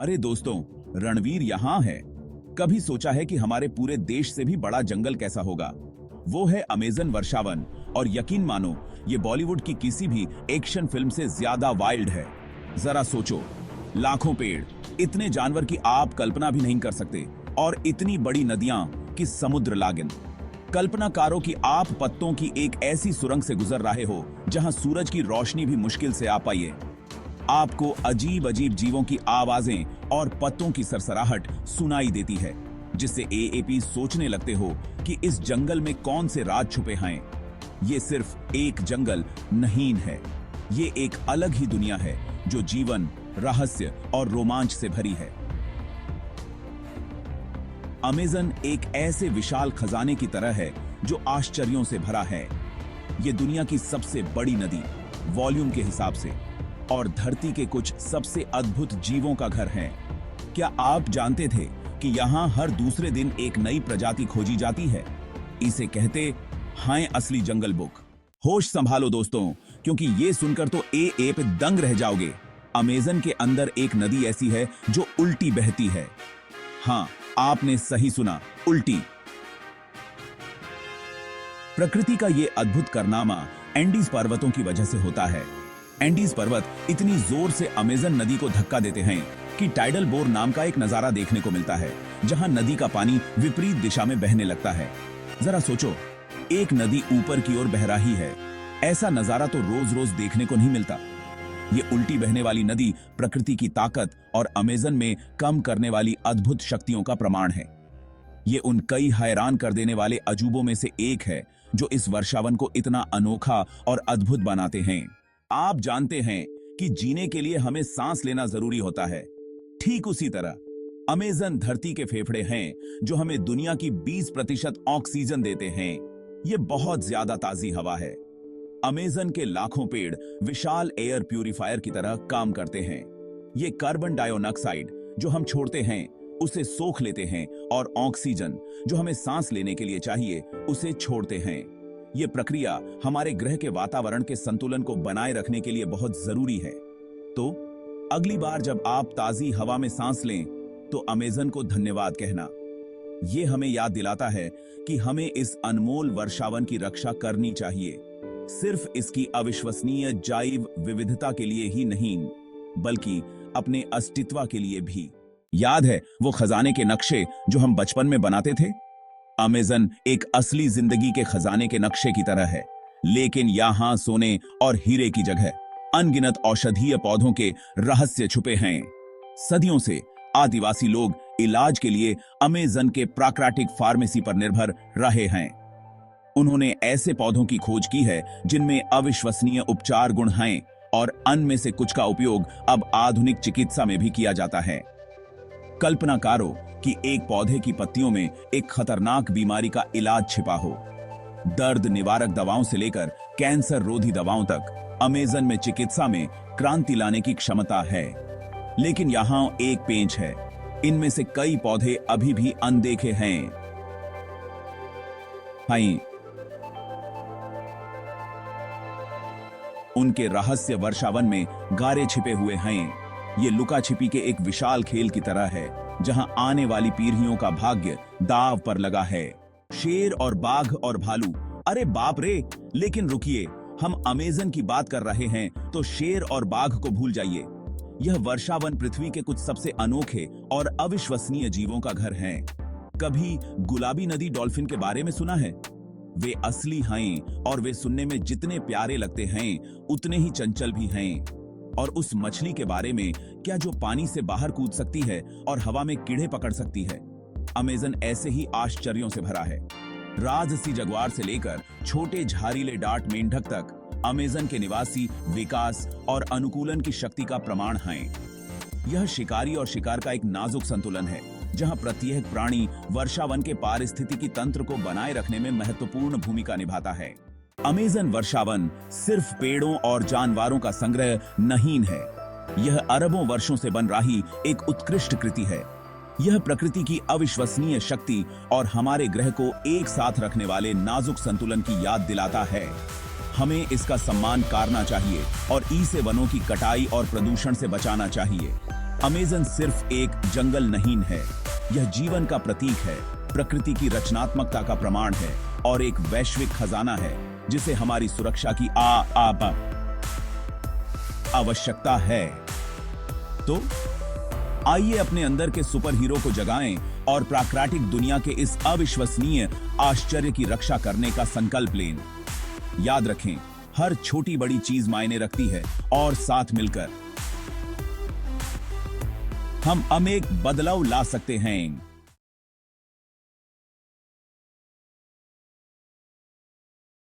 अरे दोस्तों, रणवीर यहाँ है। कभी सोचा है कि हमारे पूरे देश से भी बड़ा जंगल कैसा होगा? वो है अमेज़न वर्षावन। और यकीन मानो, ये बॉलीवुड की किसी भी एक्शन फिल्म से ज्यादा वाइल्ड है। जरा सोचो, लाखों पेड़, इतने जानवर की आप कल्पना भी नहीं कर सकते, और इतनी बड़ी नदियां कि समुद्र लागन। कल्पना करो कि आप पत्तों की एक ऐसी सुरंग से गुजर रहे हो जहां सूरज की रोशनी भी मुश्किल से आ पाई है। आपको अजीब अजीब जीवों की आवाजें और पत्तों की सरसराहट सुनाई देती है, जिससे एएपी सोचने लगते हो कि इस जंगल में कौन से राज छुपे हैं। ये सिर्फ एक जंगल नहीं है, ये एक अलग ही दुनिया है जो जीवन, रहस्य और रोमांच से भरी है। अमेज़न एक ऐसे विशाल खजाने की तरह है जो आश्चर्यों से भरा है। ये दुनिया की सबसे बड़ी नदी वॉल्यूम के हिसाब से, और धरती के कुछ सबसे अद्भुत जीवों का घर है। क्या आप जानते थे कि यहाँ हर दूसरे दिन एक नई प्रजाति खोजी जाती है? इसे कहते हैं असली जंगल बुक। होश संभालो दोस्तों, क्योंकि ये सुनकर तो ए पे दंग रह जाओगे। अमेज़न के अंदर एक नदी ऐसी है जो उल्टी बहती है। हाँ, आपने सही सुना, उल्टी। प्रकृति का ये अद्भुत कारनामा एंडीज पर्वतों की वजह से होता है। एंडीज पर्वत इतनी जोर से अमेज़न नदी को धक्का देते हैं कि टाइडल बोर नाम का एक नजारा देखने को मिलता है, जहां नदी का पानी विपरीत दिशा में बहने लगता है। जरा सोचो, एक नदी ऊपर की ओर बह रही है। ऐसा नजारा तो रोज रोज देखने को नहीं मिलता। ये उल्टी बहने वाली नदी प्रकृति की ताकत और अमेज़न में कम करने वाली अद्भुत शक्तियों का प्रमाण है। ये उन कई हैरान कर देने वाले अजूबों में से एक है जो इस वर्षावन को इतना अनोखा और अद्भुत बनाते हैं। आप जानते हैं कि जीने के लिए हमें सांस लेना जरूरी होता है। ठीक उसी तरह अमेज़न धरती के फेफड़े हैं जो हमें दुनिया की 20% ऑक्सीजन देते हैं। ये बहुत ज्यादा ताजी हवा है। अमेज़न के लाखों पेड़ विशाल एयर प्यूरिफायर की तरह काम करते हैं। ये कार्बन डाइऑक्साइड जो हम छोड़ते हैं उसे सोख लेते हैं, और ऑक्सीजन जो हमें सांस लेने के लिए चाहिए उसे छोड़ते हैं। ये प्रक्रिया हमारे ग्रह के वातावरण के संतुलन को बनाए रखने के लिए बहुत जरूरी है। तो अगली बार जब आप ताजी हवा में सांस लें तो अमेज़न को धन्यवाद कहना। ये हमें याद दिलाता है कि हमें इस अनमोल वर्षावन की रक्षा करनी चाहिए, सिर्फ इसकी अविश्वसनीय जैव विविधता के लिए ही नहीं, बल्कि अपने अस्तित्व के लिए भी। याद है वो खजाने के नक्शे जो हम बचपन में बनाते थे? अमेज़न एक असली जिंदगी के खजाने के नक्शे की तरह है, लेकिन यहां सोने और हीरे की जगह अनगिनत औषधीय पौधों के रहस्य छुपे हैं। सदियों से आदिवासी लोग इलाज के लिए अमेज़न के प्राकृतिक फार्मेसी पर निर्भर रहे हैं। उन्होंने ऐसे पौधों की खोज की है जिनमें अविश्वसनीय उपचार गुण हैं, और अन्न में से कुछ का उपयोग अब आधुनिक चिकित्सा में भी किया जाता है। कल्पना करो कि एक पौधे की पत्तियों में एक खतरनाक बीमारी का इलाज छिपा हो। दर्द निवारक दवाओं से लेकर कैंसर रोधी दवाओं तक अमेज़न में चिकित्सा में क्रांति लाने की क्षमता है। लेकिन यहां एक पेंच है, इनमें से कई पौधे अभी भी अनदेखे हैं। उनके रहस्य वर्षावन में गारे छिपे हुए हैं। ये लुका छिपी के एक विशाल खेल की तरह है, जहां आने वाली पीढ़ियों का भाग्य दांव पर लगा है। शेर और बाघ और भालू, अरे बाप रे! लेकिन रुकिए, हम अमेज़न की बात कर रहे हैं तो शेर और बाघ को भूल जाइए। यह वर्षावन पृथ्वी के कुछ सबसे अनोखे और अविश्वसनीय जीवों का घर है। कभी गुलाबी नदी डॉल्फिन के बारे में सुना है? वे असली हैं, और वे सुनने में जितने प्यारे लगते हैं उतने ही चंचल भी हैं। और उस मछली के बारे में क्या, जो पानी से बाहर कूद सकती है और हवा में कीड़े पकड़ सकती है? अमेज़न ऐसे ही आश्चर्यों से भरा है। राजसी जगुआर से लेकर छोटे झारीले डार्ट मेंढक तक अमेज़न के निवासी विकास और अनुकूलन की शक्ति का प्रमाण हैं। यह शिकारी और शिकार का एक नाजुक संतुलन है, जहां प्रत्येक प्राणी वर्षावन के पारिस्थितिकी तंत्र को बनाए रखने में महत्वपूर्ण भूमिका निभाता है। अमेज़न वर्षावन सिर्फ पेड़ों और जानवरों का संग्रह नहीं है, यह अरबों वर्षों से बन रही एक उत्कृष्ट कृति है। यह प्रकृति की अविश्वसनीय शक्ति और हमारे ग्रह को एक साथ रखने वाले नाजुक संतुलन की याद दिलाता है। हमें इसका सम्मान करना चाहिए और ई से वनों की कटाई और प्रदूषण से बचाना चाहिए। अमेज़न सिर्फ एक जंगल नहीं है, यह जीवन का प्रतीक है, प्रकृति की रचनात्मकता का प्रमाण है और एक वैश्विक खजाना है जिसे हमारी सुरक्षा की आवश्यकता है। तो आइए अपने अंदर के सुपर हीरो को जगाएं और प्राकृतिक दुनिया के इस अविश्वसनीय आश्चर्य की रक्षा करने का संकल्प लें। याद रखें, हर छोटी बड़ी चीज मायने रखती है और साथ मिलकर हम एक बदलाव ला सकते हैं।